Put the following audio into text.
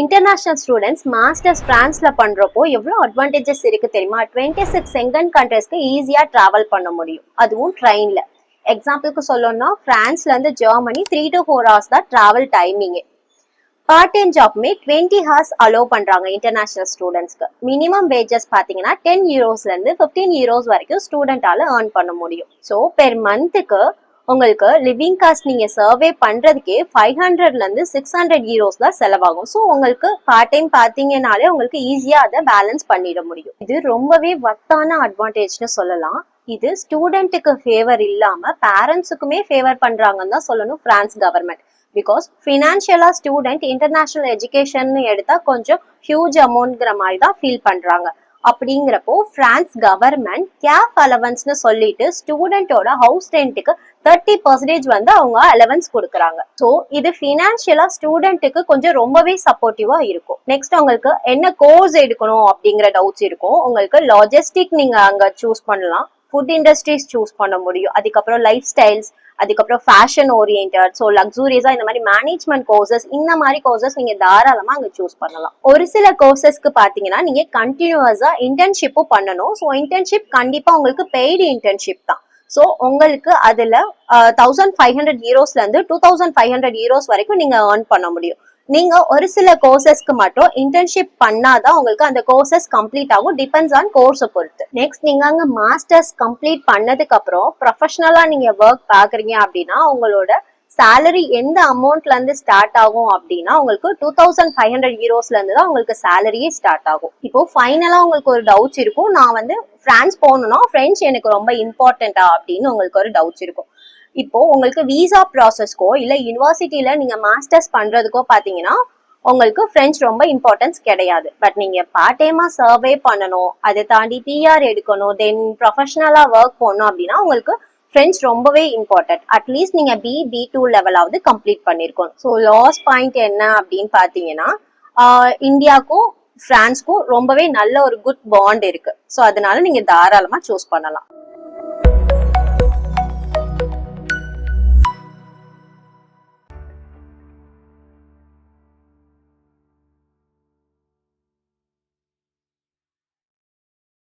International students masters பிரான்ஸ்ல பண்றப்போ எவ்வளவு அட்வான்டேஜஸ் இருக்கு தெரியுமா? 26 செகண்ட் கண்ட்ரீஸ்க்கு ஈஸியா டிராவல் பண்ண முடியும், அதுவும் ட்ரெயின்ல. எக்ஸாம்பிளுக்கு சொல்லணும்னா பிரான்ஸ்ல இருந்து ஜெர்மனி 3 to 4 hours தான் டிராவல் டைமிங். பார்ட் டைம் ஜாப்மே 20 hours அலோவ் பண்றாங்க இன்டர்நேஷனல் ஸ்டூடெண்ட்ஸ்க்கு. மினிமம் வேஜஸ் பாத்தீங்கன்னா 10 euros இருந்து 15 euros வரைக்கும் ஸ்டூடெண்டால ஏர்ன் பண்ண முடியும். ஸோ பெர் மந்த்துக்கு உங்களுக்கு லிவிங் காஸ்ட் நீங்க சர்வே பண்றதுக்கே 500ல இருந்து 600 euros தான் செலவாகும். ஸோ உங்களுக்கு பார்ட் டைம் பாத்தீங்கன்னாலே உங்களுக்கு ஈஸியா அதை பேலன்ஸ் பண்ணிட முடியும். இது ரொம்பவே வட்டான அட்வான்டேஜ்னு சொல்லலாம். இது ஸ்டூடெண்ட்டுக்கு ஃபேவர் இல்லாம பேரண்ட்ஸுக்குமே ஃபேவர் பண்றாங்கன்னு தான் சொல்லணும் பிரான்ஸ் கவர்மெண்ட். பிகாஸ் ஃபினான்ஷியலா ஸ்டூடெண்ட் இன்டர்நேஷனல் எஜுகேஷன் எடுத்தா கொஞ்சம் ஹியூஜ் அமௌண்ட்ங்கிற மாதிரி தான் ஃபீல் பண்றாங்க. அப்படிங்கிறப்போ பிரான்ஸ் கவர்மெண்ட் கேப் அலவன்ஸ்னு சொல்லிட்டு ஸ்டூடெண்டோட ஹவுஸ் ரெண்ட்டுக்கு 30% வந்து அவங்க அலவன்ஸ் கொடுக்குறாங்க. ஸோ இது ஃபினான்ஷியலா ஸ்டூடெண்ட்டுக்கு கொஞ்சம் ரொம்பவே சப்போர்ட்டிவா இருக்கும். நெக்ஸ்ட் உங்களுக்கு என்ன கோர்ஸ் எடுக்கணும் அப்படிங்கிற டவுட்ஸ் இருக்கும். உங்களுக்கு லாஜிஸ்டிக் நீங்க அங்க சூஸ் பண்ணலாம், ஃபுட் இண்டஸ்ட்ரீஸ் சூஸ் பண்ண முடியும், அதுக்கப்புறம் லைஃப் ஸ்டைல்ஸ், அதுக்கப்புறம் ஃபேஷன் ஓரியன்டட், ஸோ லக்ஸூரியஸா இந்த மாதிரி மேனேஜ்மெண்ட் கோர்சஸ், இந்த மாதிரி கோர்சஸ் நீங்க தாராளமா அங்க சூஸ் பண்ணலாம். ஒரு சில கோர்சஸ்க்கு பாத்தீங்கன்னா நீங்க கண்டினியூஸா இன்டர்ன்ஷிப்பும் பண்ணணும். ஸோ இன்டர்ன்ஷிப் கண்டிப்பா உங்களுக்கு பெய்டு இன்டர்ன்ஷிப் தான். ஸோ உங்களுக்கு அதுல 1500 euros இருந்து 2500 euros வரைக்கும் நீங்க ஏர்ன் பண்ண முடியும். நீங்க ஒரு சில கோர்சஸ்க்கு மட்டும் இன்டர்ன்ஷிப் பண்ணாதான் உங்களுக்கு அந்த கோர்சஸ் கம்ப்ளீட் ஆகும், டிபெண்ட்ஸ் ஆன் கோர்ஸை பொறுத்து. நெக்ஸ்ட் நீங்க அங்க மாஸ்டர்ஸ் கம்ப்ளீட் பண்ணதுக்கு அப்புறம் ப்ரொஃபஷனலா நீங்க ஒர்க் பாக்குறீங்க அப்படின்னா உங்களோட சேலரி எந்த அமௌண்ட்ல இருந்து ஸ்டார்ட் ஆகும் அப்படின்னா உங்களுக்கு 2500 euros இருந்து தான் உங்களுக்கு சேலரியே ஸ்டார்ட் ஆகும். இப்போ ஃபைனலா உங்களுக்கு ஒரு டவுட்ஸ் இருக்கும், நான் வந்து பிரான்ஸ் போகணும்னா பிரெஞ்சு எனக்கு ரொம்ப இம்பார்ட்டண்டா அப்படின்னு உங்களுக்கு ஒரு டவுட்ஸ் இருக்கும். இப்போ உங்களுக்கு விசா ப்ராசஸ்க்கோ இல்ல யூனிவர்சிட்டியில நீங்க மாஸ்டர்ஸ் பண்றதுக்கோ பாத்தீங்கன்னா உங்களுக்கு பிரெஞ்சு ரொம்ப இம்பார்ட்டன்ஸ் கிடையாது. பட் நீங்க பார்ட் டைமா சர்வே பண்ணணும், அதை தாண்டி PR எடுக்கணும், தென் ப்ரொஃபஷனலா ஒர்க் போகணும் அப்படின்னா உங்களுக்கு பிரெஞ்சு ரொம்பவே இம்பார்ட்டன்ட். அட்லீஸ்ட் நீங்க B2 லெவலாவது கம்ப்ளீட் பண்ணிருக்கணும். ஸோ லாஸ் பாயிண்ட் என்ன அப்படின்னு பாத்தீங்கன்னா இந்தியாவுக்கும் பிரான்ஸ்க்கும் ரொம்பவே நல்ல ஒரு குட் பாண்ட் இருக்கு. ஸோ அதனால நீங்க தாராளமா சூஸ் பண்ணலாம்.